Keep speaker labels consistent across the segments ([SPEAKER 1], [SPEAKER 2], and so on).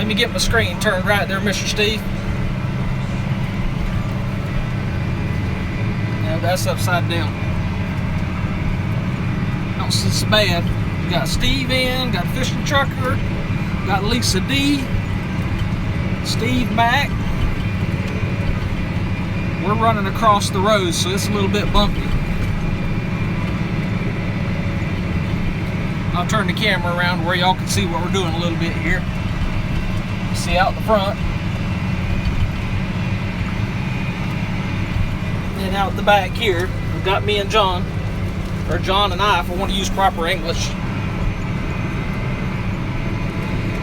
[SPEAKER 1] Let me get my screen turned right there, Mr. Steve. Yeah, that's upside down. Not so bad. We got Steve in, got Fishing Trucker, got Lisa D, Steve Mac. We're running across the road, so it's a little bit bumpy. I'll turn the camera around where y'all can see what we're doing a little bit here. See out the front. And out the back here, we've got me and John. Or John and I, if I want to use proper English.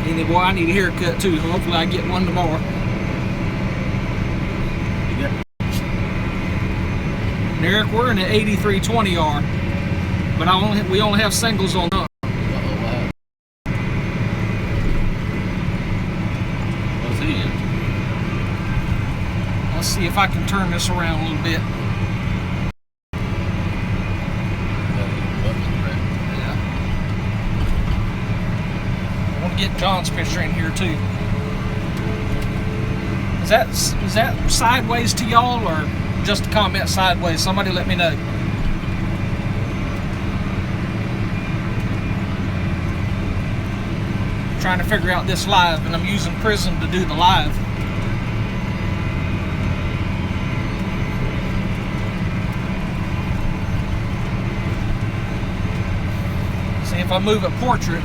[SPEAKER 1] And boy, I need a haircut too. Hopefully I get one tomorrow. And Eric, we're in an 8320R. But we only have singles on up. Let's see if I can turn this around a little bit. Yeah. I want to get John's picture in here too. Is that sideways to y'all or just a comment sideways? Somebody let me know. I'm trying to figure out this live, and I'm using Prism to do the live. If I move it portrait,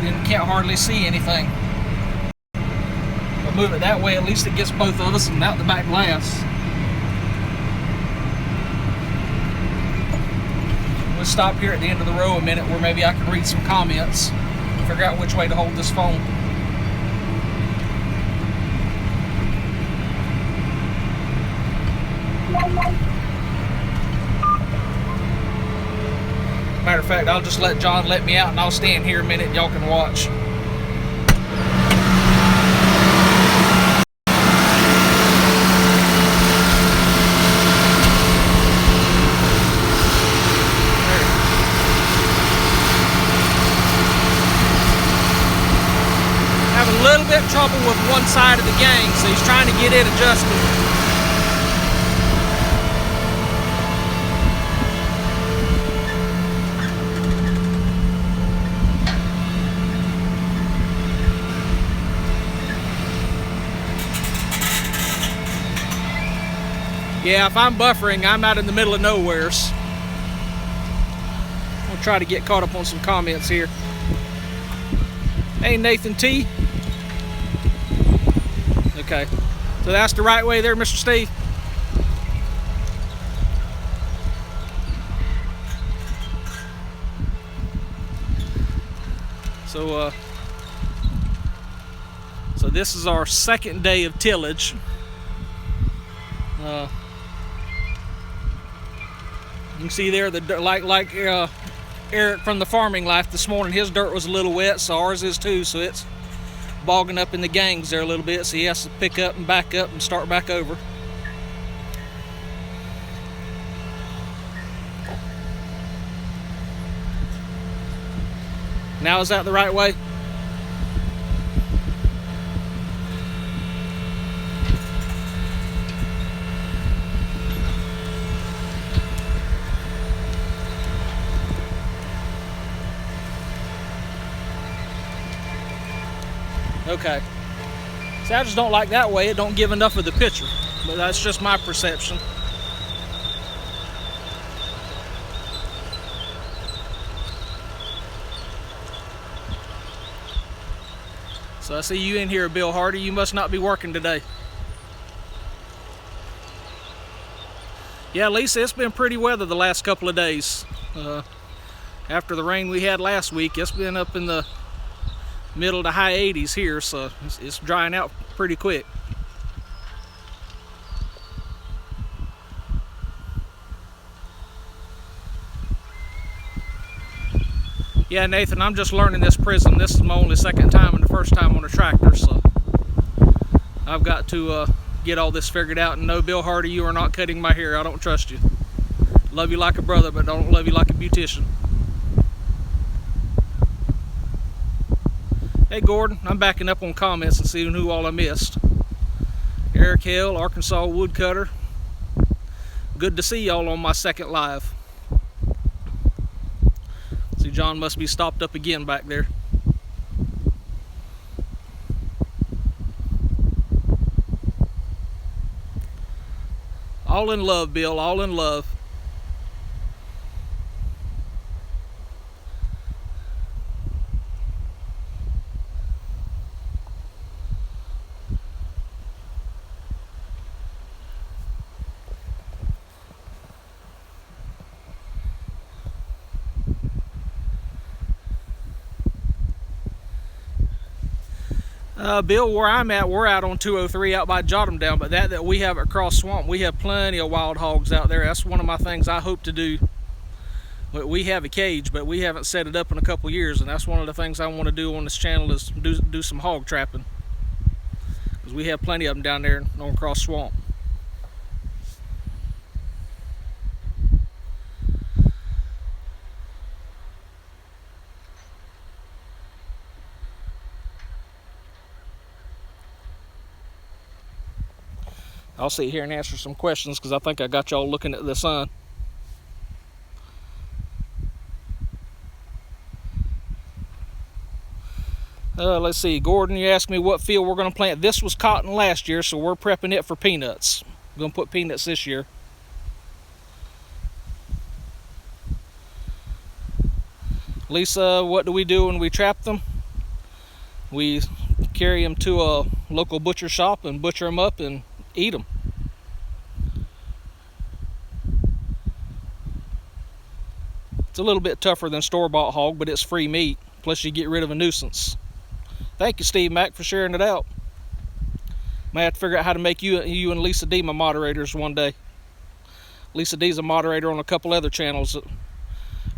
[SPEAKER 1] then you can't hardly see anything. If I move it that way, at least it gets both of us and out the back glass. We'll stop here at the end of the row a minute where maybe I can read some comments and figure out which way to hold this phone. Matter of fact, I'll just let John let me out and I'll stand here a minute and y'all can watch. Having a little bit of trouble with one side of the gang, so he's trying to get it adjusted. Yeah, if I'm buffering, I'm out in the middle of nowheres. We'll try to get caught up on some comments here. Hey, Nathan T. Okay, so that's the right way there, Mr. Steve. So this is our second day of tillage. You can see there, like Eric from the Farming Life this morning, his dirt was a little wet, so ours is too, so it's bogging up in the gangs there a little bit, so he has to pick up and back up and start back over. Now is that the right way? Okay. See, I just don't like that way. It don't give enough of the picture. But that's just my perception. So I see you in here, Bill Hardy. You must not be working today. Yeah, Lisa, it's been pretty weather the last couple of days. After the rain we had last week, it's been up in the middle to high 80s here, so it's drying out pretty quick. Yeah, Nathan, I'm just learning this Prism. This is my only second time and the first time on a tractor, so I've got to get all this figured out. And no, Bill Hardy, you are not cutting my hair. I don't trust you. Love you like a brother, but don't love you like a beautician. Hey Gordon, I'm backing up on comments and seeing who all I missed. Eric Hill, Arkansas Woodcutter. Good to see y'all on my second live. See, John must be stopped up again back there. All in love, Bill, all in love. Bill, where I'm at, we're out on 203 out by Jottam Down, but that we have at Cross Swamp, we have plenty of wild hogs out there. That's one of my things I hope to do. We have a cage, but we haven't set it up in a couple years, and that's one of the things I want to do on this channel is do some hog trapping, because we have plenty of them down there on Cross Swamp. I'll sit here and answer some questions because I think I got y'all looking at the sun. Let's see, Gordon, you asked me what field we're going to plant. This was cotton last year, so we're prepping it for peanuts. We're going to put peanuts this year. Lisa, what do we do when we trap them? We carry them to a local butcher shop and butcher them up and eat them. It's a little bit tougher than store-bought hog, but it's free meat. Plus you get rid of a nuisance. Thank you, Steve Mack, for sharing it out. May have to figure out how to make you and Lisa D my moderators one day. Lisa D's a moderator on a couple other channels that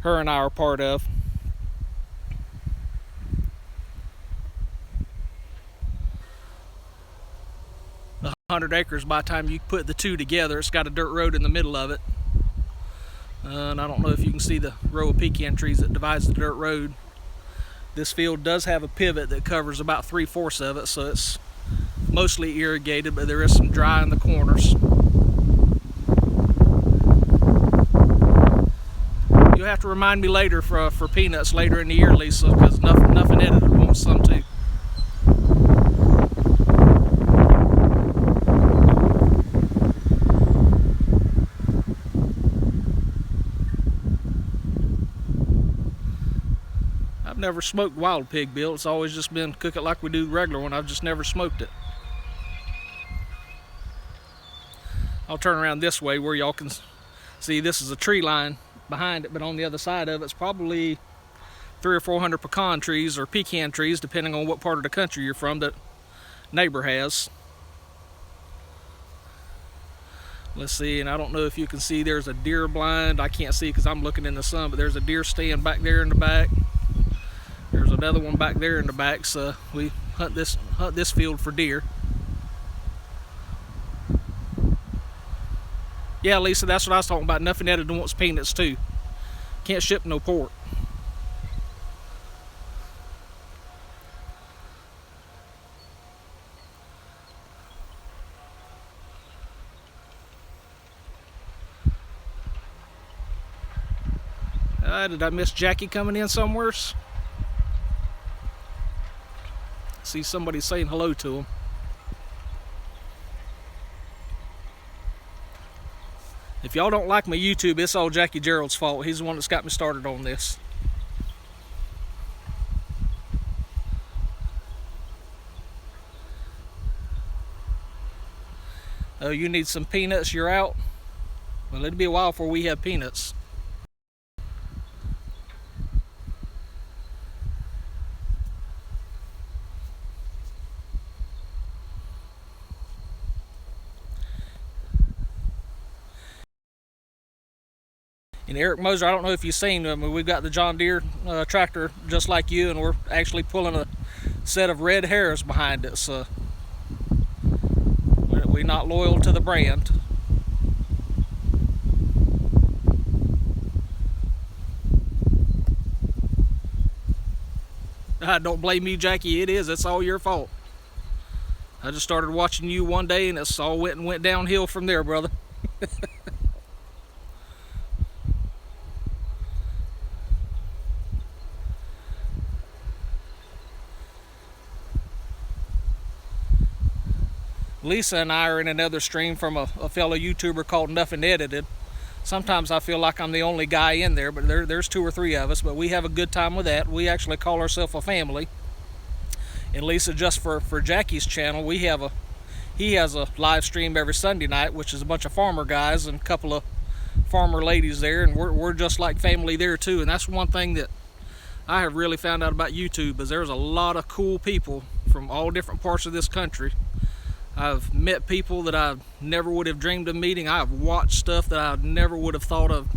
[SPEAKER 1] her and I are part of. 100 acres by the time you put the two together. It's got a dirt road in the middle of it. And I don't know if you can see the row of pecan trees that divides the dirt road. This field does have a pivot that covers about 3/4 of it, so it's mostly irrigated, but there is some dry in the corners. You'll have to remind me later for peanuts later in the year, Lisa, because nothing edited wants some too. Never smoked wild pig, Bill. It's always just been cook it like we do the regular one. I've just never smoked it. I'll turn around this way where y'all can see this is a tree line behind it, but on the other side of it's probably 300 or 400 pecan trees or pecan trees, depending on what part of the country you're from, that neighbor has. Let's see, and I don't know if you can see, there's a deer blind. I can't see because I'm looking in the sun, but there's a deer stand back there in the back. There's another one back there in the back, so we hunt this field for deer. Yeah, Lisa, that's what I was talking about. Nothing edited wants peanuts too. Can't ship no pork. Did I miss Jackie coming in somewhere? See somebody saying hello to him. If y'all don't like my YouTube, it's all Jackie Gerald's fault. He's the one that's got me started on this. Oh, you need some peanuts, you're out? Well, it'll be a while before we have peanuts. And Eric Moser, I don't know if you've seen them, we've got the John Deere tractor just like you, and we're actually pulling a set of red hares behind it, so we're not loyal to the brand. Don't blame me, Jackie. It is. It's all your fault. I just started watching you one day, and it's all went downhill from there, brother. Lisa and I are in another stream from a fellow YouTuber called Nothing Edited. Sometimes I feel like I'm the only guy in there, but there's 2 or 3 of us, but we have a good time with that. We actually call ourselves a family. And Lisa, just for Jackie's channel, he has a live stream every Sunday night, which is a bunch of farmer guys and a couple of farmer ladies there, and we're just like family there too. And that's one thing that I have really found out about YouTube, is there's a lot of cool people from all different parts of this country. I've met people that I never would have dreamed of meeting. I've watched stuff that I never would have thought of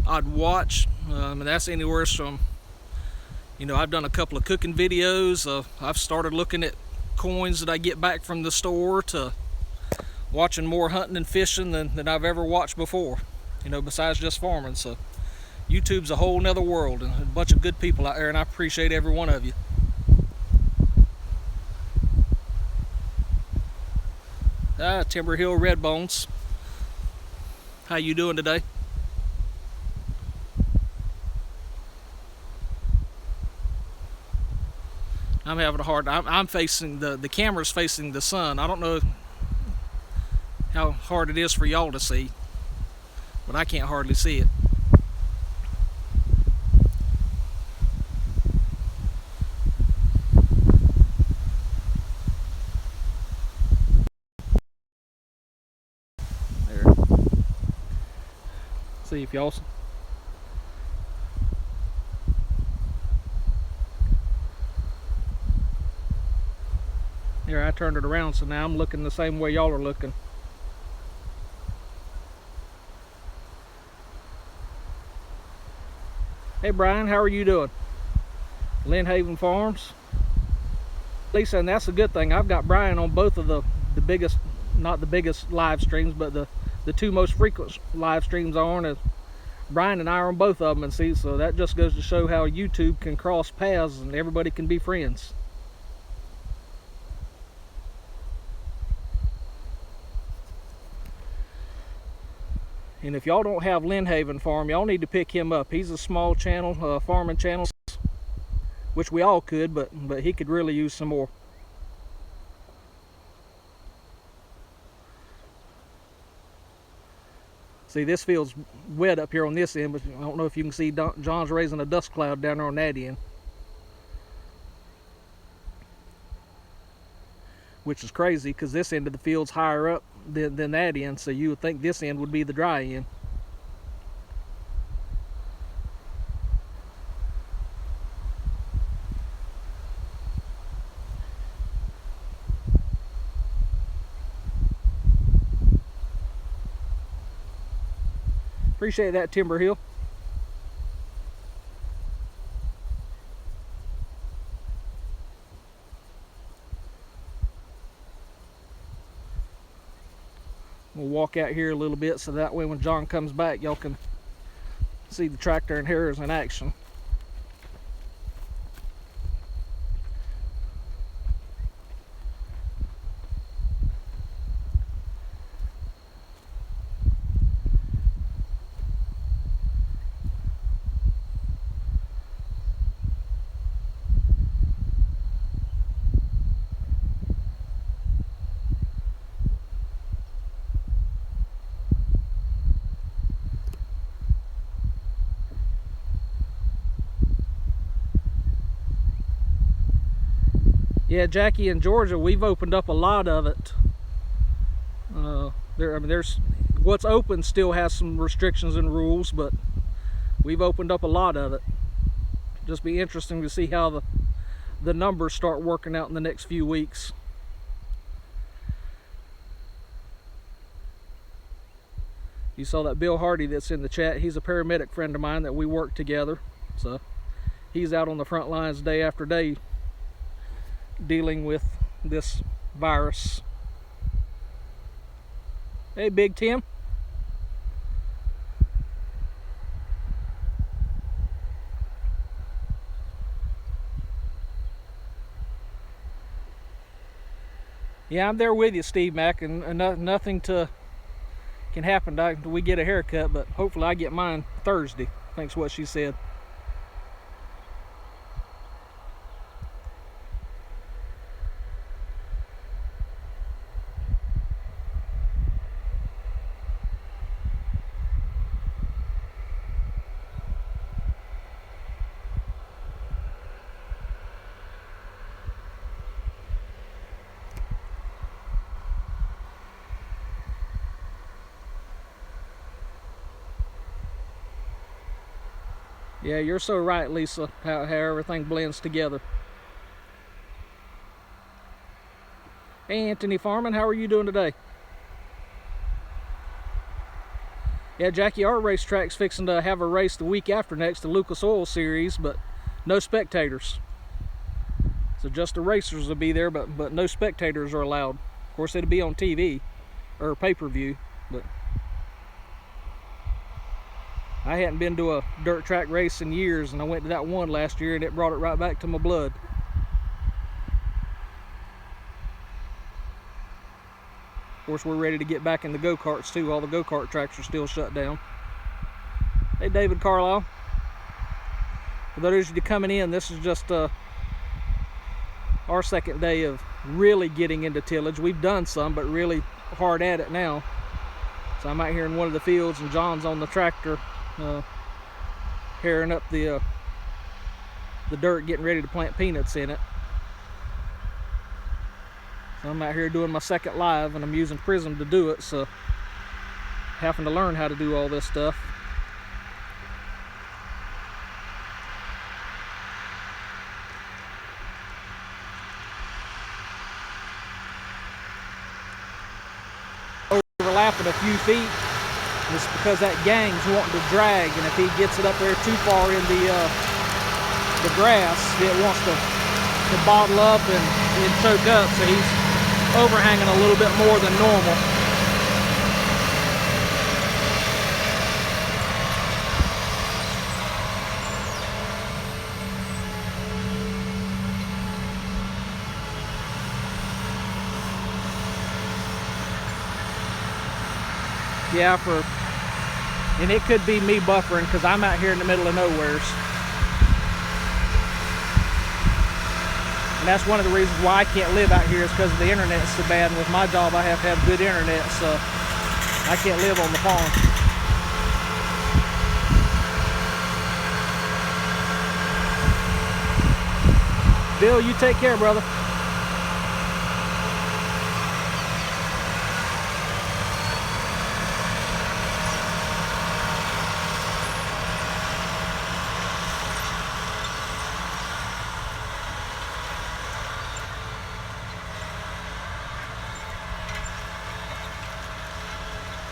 [SPEAKER 1] I'd watch. And that's anywhere from, I've done a couple of cooking videos. I've started looking at coins that I get back from the store, to watching more hunting and fishing than I've ever watched before, besides just farming. So YouTube's a whole nother world, and a bunch of good people out there, and I appreciate every one of you. Timber Hill Red Bones, how you doing today? I'm having a hard. I'm facing the camera's facing the sun. I don't know how hard it is for y'all to see, but I can't hardly see it. There. See if y'all. Here, I turned it around, so now I'm looking the same way y'all are looking. Hey Brian, how are you doing? Lynn Haven Farms. Lisa, and that's a good thing. I've got Brian on both of the biggest, not the biggest live streams, but the 2 most frequent live streams on. Brian and I are on both of them, and see, so that just goes to show how YouTube can cross paths and everybody can be friends. And if y'all don't have Lynn Haven Farm, y'all need to pick him up. He's a small channel, farming channel, which we all could, but he could really use some more. See, this field's wet up here on this end, but I don't know if you can see John's raising a dust cloud down there on that end, which is crazy because this end of the field's higher up than that end, so you would think this end would be the dry end. Appreciate that, Timber Hill. We'll walk out here a little bit so that way when John comes back, y'all can see the tractor and harrows in action. Yeah, Jackie, in Georgia, we've opened up a lot of it. There's what's open still has some restrictions and rules, but we've opened up a lot of it. Just be interesting to see how the numbers start working out in the next few weeks. You saw that Bill Hardy that's in the chat. He's a paramedic friend of mine that we work together. So he's out on the front lines day after day dealing with this virus. Hey, Big Tim. Yeah, I'm there with you, Steve Mac, and nothing can happen till we get a haircut, but hopefully I get mine Thursday. I think's what she said. Yeah, you're so right, Lisa, how everything blends together. Hey, Anthony Farman, how are you doing today? Yeah, Jackie, our racetrack's fixing to have a race the week after next, the Lucas Oil Series, but no spectators. So just the racers will be there, but no spectators are allowed. Of course, it'll be on TV or pay-per-view, but I hadn't been to a dirt track race in years, and I went to that one last year, and it brought it right back to my blood. Of course, we're ready to get back in the go-karts too. All the go-kart tracks are still shut down. Hey, David Carlisle. For those of you coming in, this is just our second day of really getting into tillage. We've done some, but really hard at it now. So I'm out here in one of the fields, and John's on the tractor, herring up the dirt, getting ready to plant peanuts in it. So I'm out here doing my second live, and I'm using Prism to do it, so having to learn how to do all this stuff. Overlapping a few feet, just because that gang's wanting to drag, and if he gets it up there too far in the grass, it wants to bottle up and choke up, so he's overhanging a little bit more than normal. Yeah, and it could be me buffering because I'm out here in the middle of nowheres. And that's one of the reasons why I can't live out here, is because the internet's so bad. And with my job, I have to have good internet, so I can't live on the farm. Bill, you take care, brother.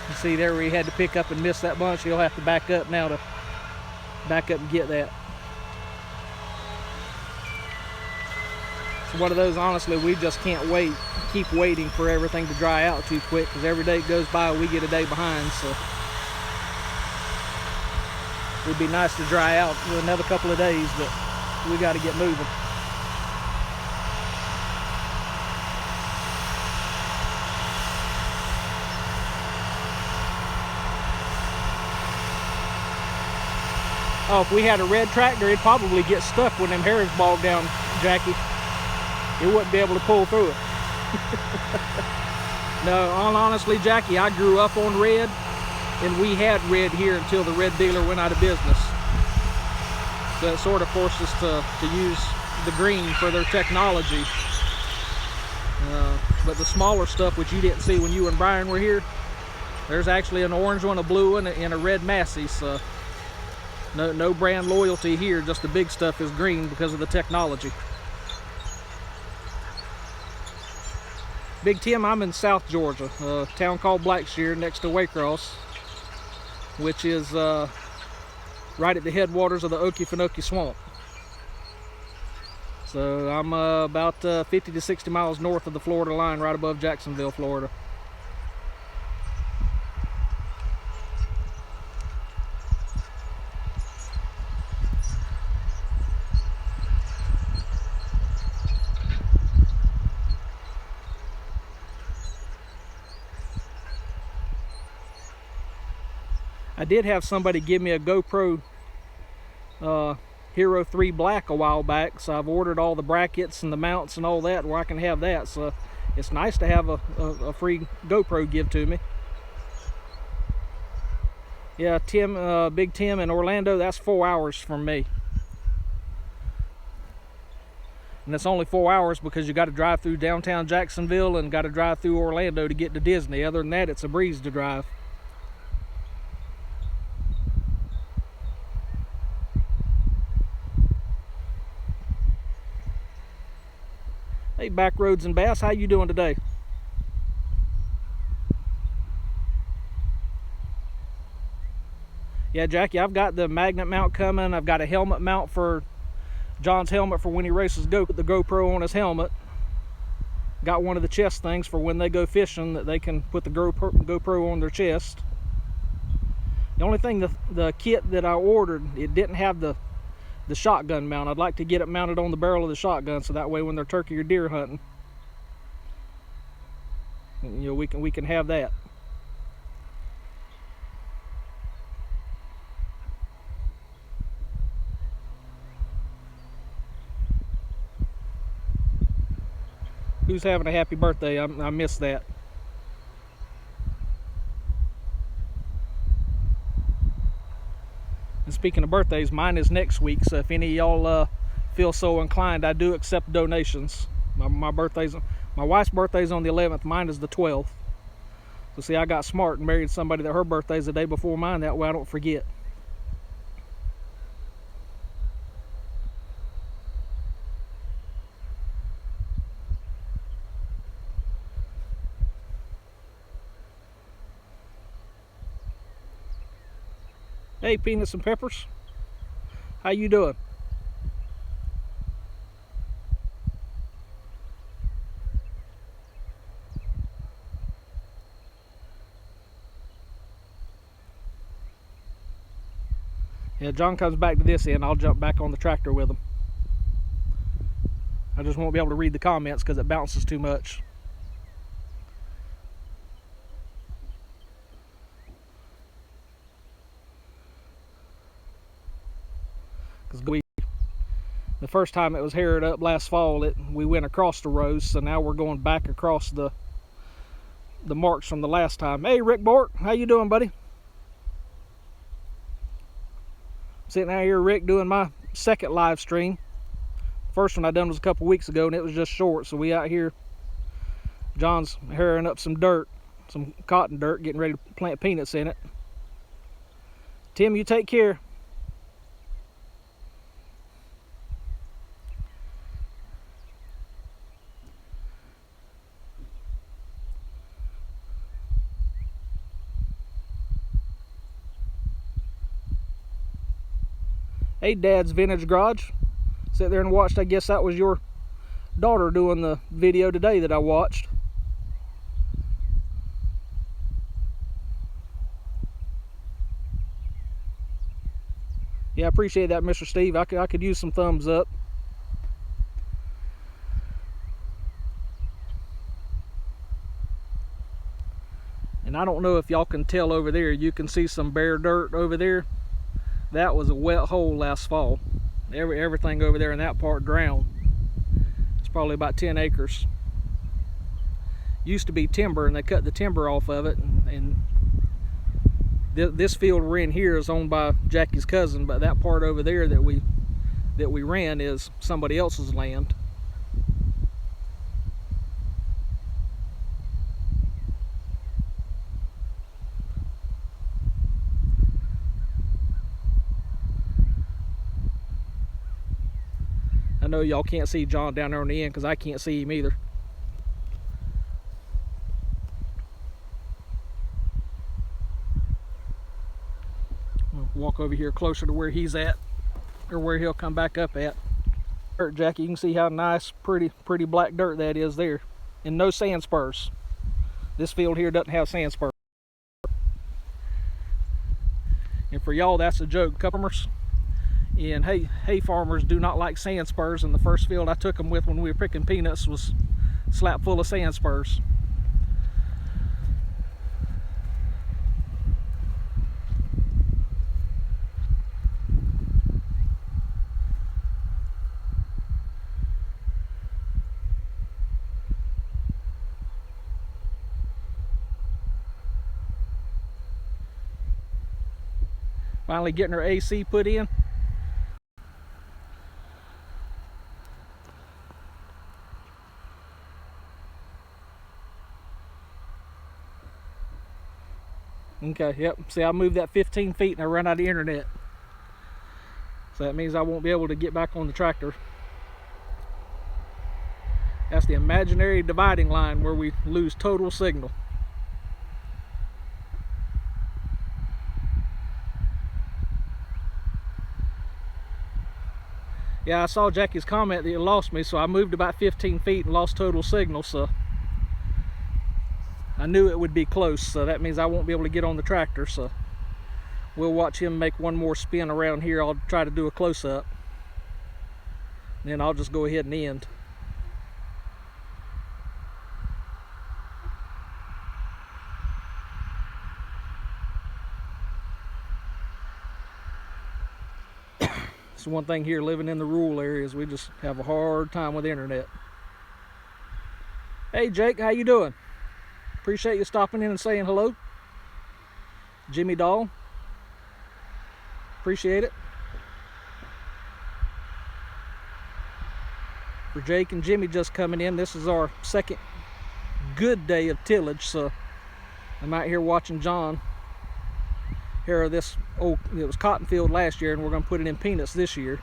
[SPEAKER 1] You see there where he had to pick up and miss that bunch, he'll have to back up now to back up and get that. It's one of those, honestly, we just can't keep waiting for everything to dry out too quick, because every day it goes by we get a day behind, so it would be nice to dry out for another couple of days, but we got to get moving. Oh, if we had a red tractor, it'd probably get stuck when them hairs bogged down, Jackie. It wouldn't be able to pull through it. No, honestly, Jackie, I grew up on red, and we had red here until the red dealer went out of business. So it sort of forced us to use the green for their technology. But the smaller stuff, which you didn't see when you and Brian were here, there's actually an orange one, a blue one, and a red Massey. So no brand loyalty here, just the big stuff is green because of the technology. Big Tim, I'm in South Georgia, a town called Blackshear next to Waycross, which is right at the headwaters of the Okefenokee Swamp. So I'm about 50 to 60 miles north of the Florida line, right above Jacksonville, Florida. I did have somebody give me a GoPro Hero 3 Black a while back, so I've ordered all the brackets and the mounts and all that where I can have that. So it's nice to have a free GoPro give to me. Yeah, Big Tim in Orlando, that's 4 hours from me. And it's only 4 hours because you got to drive through downtown Jacksonville and got to drive through Orlando to get to Disney. Other than that, it's a breeze to drive. Hey, Backroads and Bass, how you doing today? Yeah, Jackie, I've got the magnet mount coming. I've got a helmet mount for John's helmet for when he races the GoPro on his helmet. Got one of the chest things for when they go fishing that they can put the GoPro on their chest. The only thing, the kit that I ordered, it didn't have the shotgun mount. I'd like to get it mounted on the barrel of the shotgun so that way when they're turkey or deer hunting, you know, we can have that. Who's having a happy birthday? I missed that. And speaking of birthdays, mine is next week, so if any of y'all feel so inclined, I do accept donations. My wife's birthday's on the 11th, mine is the 12th. So see, I got smart and married somebody that her birthday's the day before mine, that way I don't forget. Hey, Peanuts and Peppers, how you doing? Yeah, John comes back to this end, I'll jump back on the tractor with him. I just won't be able to read the comments because it bounces too much. The first time it was harrowed up last fall, we went across the rows, so now we're going back across the marks from the last time. Hey, Rick Bork, how you doing, buddy? Sitting out here, Rick, doing my second live stream. First one I done was a couple weeks ago, and it was just short, so we out here. John's harrowing up some dirt, some cotton dirt, getting ready to plant peanuts in it. Tim, you take care. Hey, Dad's Vintage Garage. Sit there and watched. I guess that was your daughter doing the video today that I watched. Yeah, I appreciate that, Mr. Steve. I could use some thumbs up. And I don't know if y'all can tell over there. You can see some bare dirt over there. That was a wet hole last fall. Everything over there in that part drowned. It's probably about 10 acres. Used to be timber, and they cut the timber off of it. And this field we're in here is owned by Jackie's cousin, but that part over there that we ran is somebody else's land. I know y'all can't see John down there on the end because I can't see him either. I'll walk over here closer to where he's at, or where he'll come back up at. Dirt, Jackie, you can see how nice, pretty black dirt that is there, and no sand spurs. This field here doesn't have sand spurs. And for y'all, that's a joke, customers. And hay farmers do not like sand spurs, and the first field I took them with when we were picking peanuts was slap full of sand spurs. Finally getting her AC put in. Okay, yep. See, I moved that 15 feet and I ran out of internet. So that means I won't be able to get back on the tractor. That's the imaginary dividing line where we lose total signal. Yeah, I saw Jackie's comment that you lost me, so I moved about 15 feet and lost total signal, so I knew it would be close, so that means I won't be able to get on the tractor, so we'll watch him make one more spin around here. I'll try to do a close-up, then I'll just go ahead and end. It's one thing here living in the rural areas, we just have a hard time with the internet. Hey Jake, how you doing? Appreciate you stopping in and saying hello. Jimmy Doll, appreciate it. For Jake and Jimmy just coming in, this is our second good day of tillage, so I'm out here watching John harrow this old, it was cotton field last year, and we're going to put it in peanuts this year.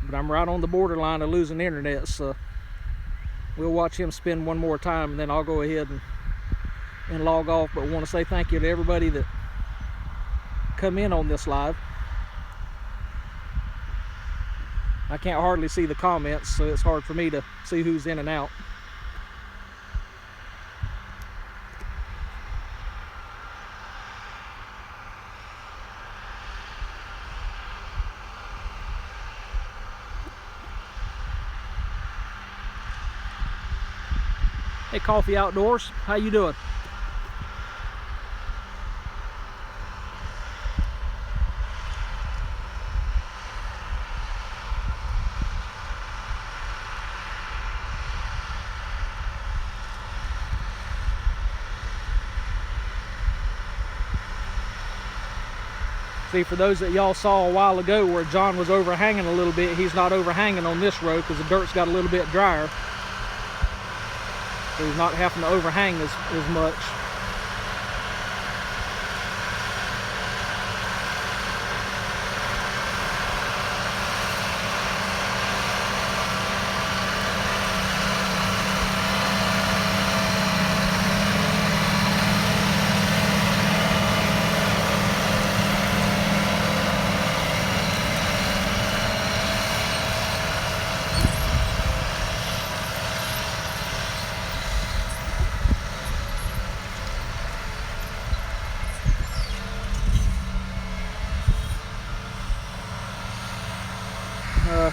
[SPEAKER 1] But I'm right on the borderline of losing internet, so we'll watch him spin one more time and then I'll go ahead and log off. But I want to say thank you to everybody that come in on this live. I can't hardly see the comments, so it's hard for me to see who's in and out. Hey Coffee Outdoors, how you doing? See, for those that y'all saw a while ago where John was overhanging a little bit, he's not overhanging on this row because the dirt's got a little bit drier. So he's not having to overhang as much.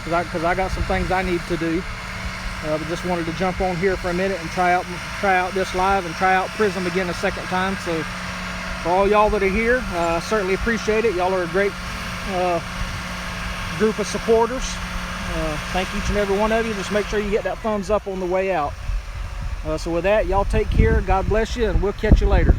[SPEAKER 1] Because I got some things I need to do. But just wanted to jump on here for a minute and try out this live and try out Prism again a second time. So for all y'all that are here, I certainly appreciate it. Y'all are a great group of supporters. Thank each and every one of you. Just make sure you get that thumbs up on the way out. So with that, y'all take care. God bless you, and we'll catch you later.